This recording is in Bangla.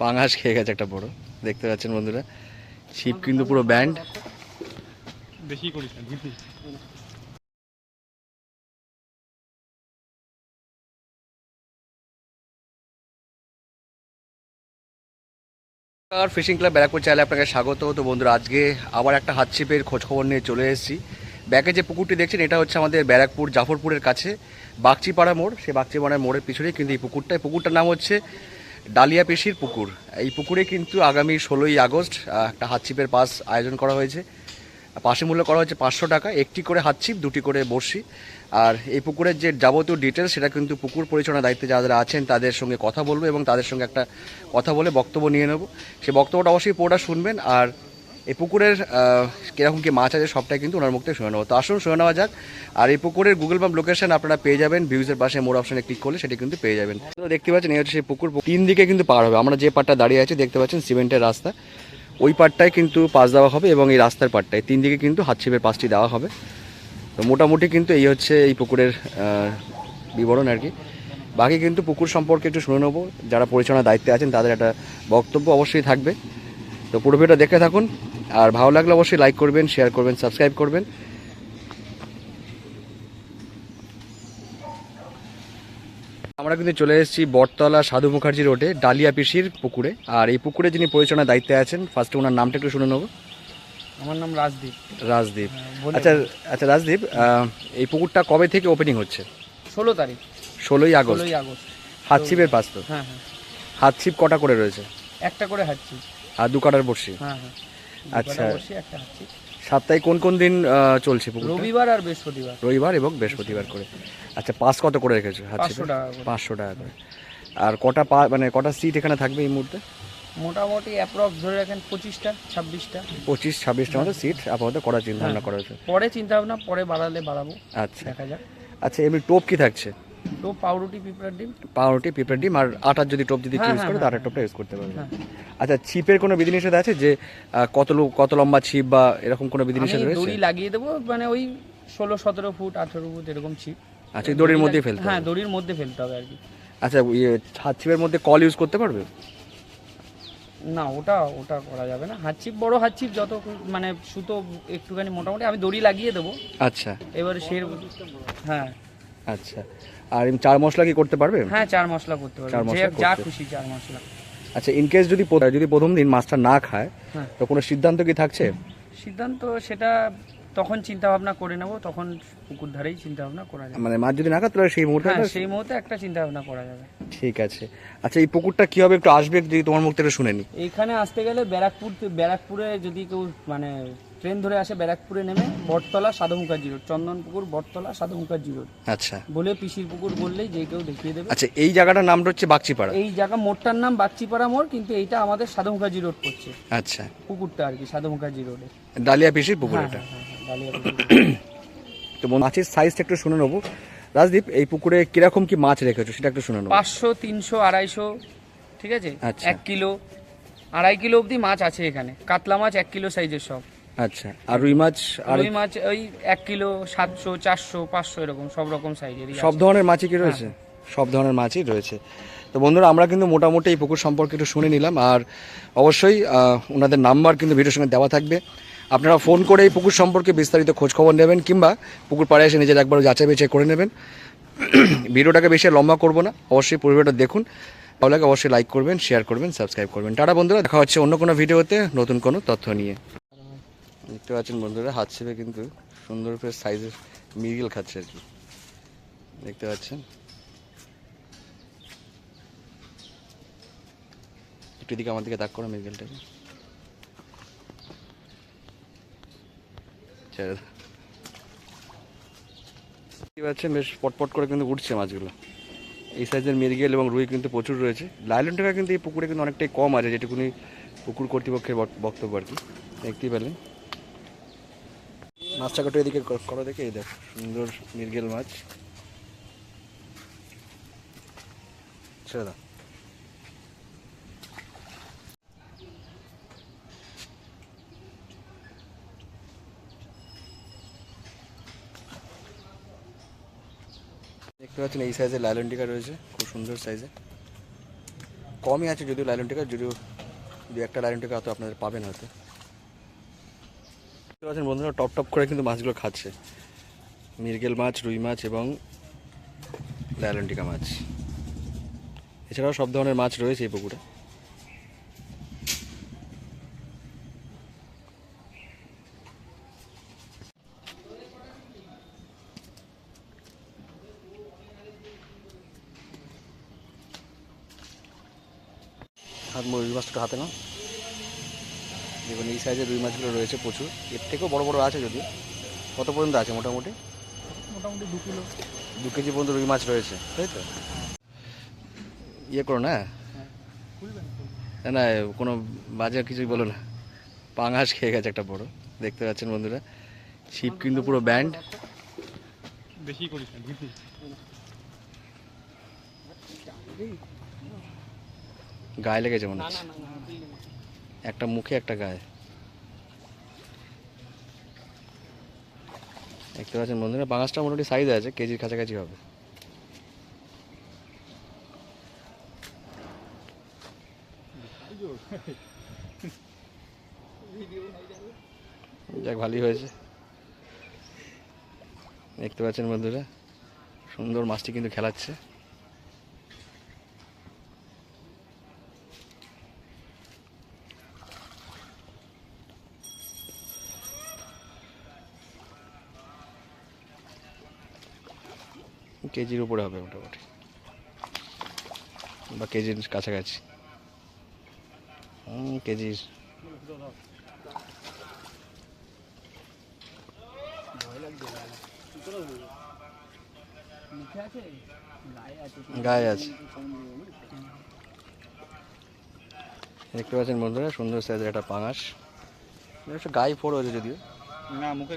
পাঙাশ খেয়ে গেছে একটা বড়, দেখতে পাচ্ছেন বন্ধুরা। ছিপ কিন্তু পুরো ব্যান্ড। বেশি করিস না জিপি। আর ফিশিং ক্লাব ব্যারাকপুর চ্যানেলে আপনাকে স্বাগত। তো বন্ধুরা, আজকে আবার একটা হাত ছিপের খোঁজখবর নিয়ে চলে এসেছি। ব্যাকে যে পুকুরটি দেখছেন এটা হচ্ছে আমাদের ব্যারাকপুর জাফরপুরের কাছে বাগচিপাড়া মোড়। সেই বাগচিপাড়া মোড়ের পিছনেই কিন্তু এই পুকুরটার নাম হচ্ছে ডালিয়া পিসির পুকুর। এই পুকুরে কিন্তু আগামী 16ই আগস্ট একটা হাত ছিপের পাস আয়োজন করা হয়েছে। পাশে মূল্য করা হচ্ছে 500 টাকা, একটি করে হাত ছিপ, 2টি করে বড়শি। আর এই পুকুরের যে যাবতীয় ডিটেলস সেটা কিন্তু পুকুর পরিচালনার দায়িত্বে যারা আছেন তাদের সঙ্গে কথা বলবো এবং তাদের সঙ্গে একটা কথা বলে বক্তব্য নিয়ে নেব। সেই বক্তব্যটা অবশ্যই পুরোটা শুনবেন। আর এই পুকুরের কীরকম কী মাছ আছে সবটাই কিন্তু ওনার মুখ থেকে শুনে নেবো। তো আসুন শুনে নেওয়া যাক। আর এই পুকুরের গুগল ম্যাপ লোকেশন আপনারা পেয়ে যাবেন ভিউজের পাশে মোড় অপশানে ক্লিক করলে সেটি কিন্তু পেয়ে যাবেন। তো দেখতে পাচ্ছেন এই হচ্ছে সেই পুকুর। 3 দিকে কিন্তু পার হবে। আমরা যে পাড়টা দাঁড়িয়ে আছি দেখতে পাচ্ছেন সিমেন্টের রাস্তা, ওই পাড়টায় কিন্তু পাস দেওয়া হবে এবং এই রাস্তার পাড়টায় 3 দিকে কিন্তু হাত ছিপের পাসটি দেওয়া হবে। তো মোটামুটি কিন্তু এই হচ্ছে এই পুকুরের বিবরণ আর কি। বাকি কিন্তু পুকুর সম্পর্কে একটু শুনে নেবো, যারা পরিচালনার দায়িত্বে আছেন তাদের একটা বক্তব্য অবশ্যই থাকবে। তো পুরো ভিডিওটা দেখে থাকুন। আর ভালো লাগলে অবশ্যই লাইক করবেন, শেয়ার করবেন, সাবস্ক্রাইব করবেন। আমরা কিন্তু চলে এসেছি বটতলা সাধু মুখার্জি রোডে ডালিয়া পিসির পুকুরে। আর এই পুকুরে যিনি পরিচালনার দায়িত্বে আছেন, ফার্স্টে ওনার নামটা একটু শুনে নেবো। আমার নাম রাজদীপ। রাজদীপ, আচ্ছা আচ্ছা রাজদীপ, এই পুকুরটা কবে থেকে ওপেনিং হচ্ছে? 16 তারিখ, 16ই আগস্ট। হাত ছিপের পাস তো? হ্যাঁ হ্যাঁ। হাত ছিপ কটা করে রয়েছে? একটা করে হাঁটছি। আর 2 কাটার বড়শি? হ্যাঁ হ্যাঁ। আচ্ছা, একটা হাঁটছি। সপ্তাহে কোন কোন দিন চলছে পুকুরটা? রবিবার আর বৃহস্পতিবার। রবিবার এবং বৃহস্পতিবার করে। আচ্ছা, পাস কত করে রেখেছো হাত ছিপে? 500 টাকা করে। 500 টাকা করে। আর মানে কটা সিট এখানে থাকবে এই মুহূর্তে? মোটামুটি অ্যাপ্রক্স ধরে রাখেন 25টা 26টা। 25-26টার মতো সিট আপাতত করার চিন্তা ভাবনা করা হয়েছে। পরে চিন্তা ভাবনা, পরে বাড়ালে বাড়াবো। আচ্ছা দেখা যাক। আচ্ছা, এমনি টোপ কি থাকছে? তো পাউরুটি পিঁপড়ার ডিম। পাউরুটি, পিঁপড়ার ডিম আর আটার যদি টোপ যদি ইউজ করে তো আটার টোপটা ইউজ করতে পারবে। আচ্ছা, ছিপের কোনো বিধিনিষেধ আছে যে কত লম্বা ছিপ বা এরকম কোনো বিধিনিষেধ রয়েছে? দড়ি লাগিয়ে দেবো, মানে ওই 16-17 ফুট 18 ফুট এরকম ছিপ। আচ্ছা, দড়ির মধ্যেই ফেলতে হবে? হ্যাঁ, দড়ির মধ্যে ফেলতে হবে আর কি। আচ্ছা, হাত ছিপের মধ্যে কল ইউজ করতে পারবে? না, ওটা করা যাবে না। হাত ছিপ, বড় হাত ছিপ যত, মানে সুতো একটুখানি মোটামুটি আমি দড়ি লাগিয়ে দেবো। আচ্ছা, এবারে হ্যাঁ। আচ্ছা, আর চার মশলা কি করতে পারবে? হ্যাঁ, 4 মশলা করতে পারবে, যা খুশি 4 মশলা। আচ্ছা, ইন কেস যদি প্রথম দিন মাছটা না খায় তো কোনো সিদ্ধান্ত কি থাকছে? সিদ্ধান্ত সেটা তখন চিন্তা ভাবনা করে নেব, তখন পুকুর ধারেই চিন্তা ভাবনা করা যাবে। মানে মাছ যদি না খায় তাহলে সেই মুহূর্তে একটা চিন্তা ভাবনা করা যাবে। ঠিক আছে। আচ্ছা, এই পুকুরটা কি হবে একটু আসবে যদি তোমার মুখ থেকে শুনে নি। এইখানে আসতে গেলে ব্যারাকপুরে যদি কেউ মানে ট্রেন ধরে আসে, ব্যারাকপুরে নেমে বটতলা সাধু মুখার্জি রোড, চন্দনপুকুর বটতলা সাধু মুখার্জি রোড আচ্ছা বলে পিসির পুকুর বললেই যে কেউ দেখিয়ে দেবে। আচ্ছা, এই জায়গাটার নামটা হচ্ছে বাগচিপাড়া? এই জায়গা মোড়টার নাম বাগচিপাড়া মোড়, কিন্তু এইটা আমাদের সাধু মুখার্জি রোড পড়ছে। আচ্ছা, পুকুরটা আর কি সাধু মুখার্জি রোডে ডালিয়া পিসির পুকুর এটা। তো মাছের সাইজটা একটু শুনে নেবো। রাজদীপ, এই পুকুরে কিরকম কি মাছ রেখেছো সেটা একটু শুনে নেবো। 500, 300, 250, ঠিক আছে। আচ্ছা, 1 কিলো, 2.5 কিলো অবধি মাছ আছে এখানে। কাতলা মাছ 1 কিলো সাইজের সব। আচ্ছা, আর রুই মাছ? রুই মাছ ওই 1 কিলো, 700, 400, 500 এরকম সব রকম সাইজের। সব ধরনের মাছই কি রয়েছে? সব ধরনের মাছই রয়েছে। তো বন্ধুরা, আমরা কিন্তু মোটামুটি এই পুকুর সম্পর্কে একটু শুনে নিলাম। আর অবশ্যই ওনাদের নাম্বার কিন্তু ভিডিওর সঙ্গে দেওয়া থাকবে। আপনারা ফোন করে এই পুকুর সম্পর্কে বিস্তারিত খোঁজখবর নেবেন, কিংবা পুকুর পাড়ে এসে নিজের একবার যাচাই বাছাই করে নেবেন। ভিডিওটাকে বেশি লম্বা করবো না, অবশ্যই পুরো ভিডিওটা দেখুন। ভালো লাগে অবশ্যই লাইক করবেন, শেয়ার করবেন, সাবস্ক্রাইব করবেন। টাটা বন্ধুরা, দেখা হচ্ছে অন্য কোনো ভিডিওতে নতুন কোনো তথ্য নিয়ে। দেখতে পাচ্ছেন বন্ধুরা, হাত ছিপে কিন্তু সুন্দর করে সাইজের মৃগেল খাচ্ছে আর কি, দেখতে পাচ্ছেন। একটু দিকে আমার দিকে তাক করো মৃগেলটাকে। দেখতে পাচ্ছেন বেশ পটপট করে কিন্তু উঠছে মাছগুলো। এই সাইজের মৃগেল এবং রুই কিন্তু প্রচুর রয়েছে। লাইলন টাকা কিন্তু এই পুকুরে কিন্তু অনেকটাই কম আছে, যেটুকুনি পুকুর কর্তৃপক্ষের বক্তব্য আর কি। দেখতেই পেলেন মাছটা কত এদিকে করো দেখে, এই দেখ সুন্দর মৃগেল মাছ। ছেড়ে দাও। দেখতে পাচ্ছেন এই সাইজের লাইলন টিকা রয়েছে, খুব সুন্দর সাইজে, কমই আছে যদিও লাইলন টিকা, যদিও দু একটা লাইলন টিকা হয়তো আপনাদের পাবেন হয়তো। দেখতে পাচ্ছেন বন্ধুরা টপ টপ করে কিন্তু মাছগুলো খাচ্ছে, মৃগেল মাছ, রুই মাছ এবং লাইলন টিকা মাছ। এছাড়াও সব ধরনের মাছ রয়েছে এই পুকুরে। রুই মাছটা হাতে না, দেখুন এই সাইজের রুই মাছগুলো রয়েছে প্রচুর, এর থেকেও বড় বড় আছে যদিও। কত পর্যন্ত আছে মোটামুটি? মোটামুটি 2 কিলো। 2 কেজি পর্যন্ত রুই মাছ রয়েছে, তাই তো? ইয়ে করো না, না না কোনো বাজে কিছুই বলো না। পাঙাশ খেয়ে গেছে একটা বড়, দেখতে পাচ্ছেন বন্ধুরা। ছিপ কিন্তু পুরো ব্যান্ড। বেশি করিস না, গায়ে লেগেছে মনে হচ্ছে, একটা মুখে একটা গায়ে। দেখতে পাচ্ছেন বন্ধুরা পাঙাশটা মোটামুটি সাইজ আছে, কেজির কাছাকাছি হবে। যাক ভালোই হয়েছে। দেখতে পাচ্ছেন বন্ধুরা সুন্দর মাছটি কিন্তু খেলাচ্ছে। কেজির উপরে হবে মোটামুটি, বা কেজির কাছাকাছি। কেজির গায়ে আছে। দেখতে পাচ্ছেন বন্ধুরা সুন্দর সাইজের একটা পাঙাশ, গায়ে ফোড় হয়েছে যদিও। না মুখে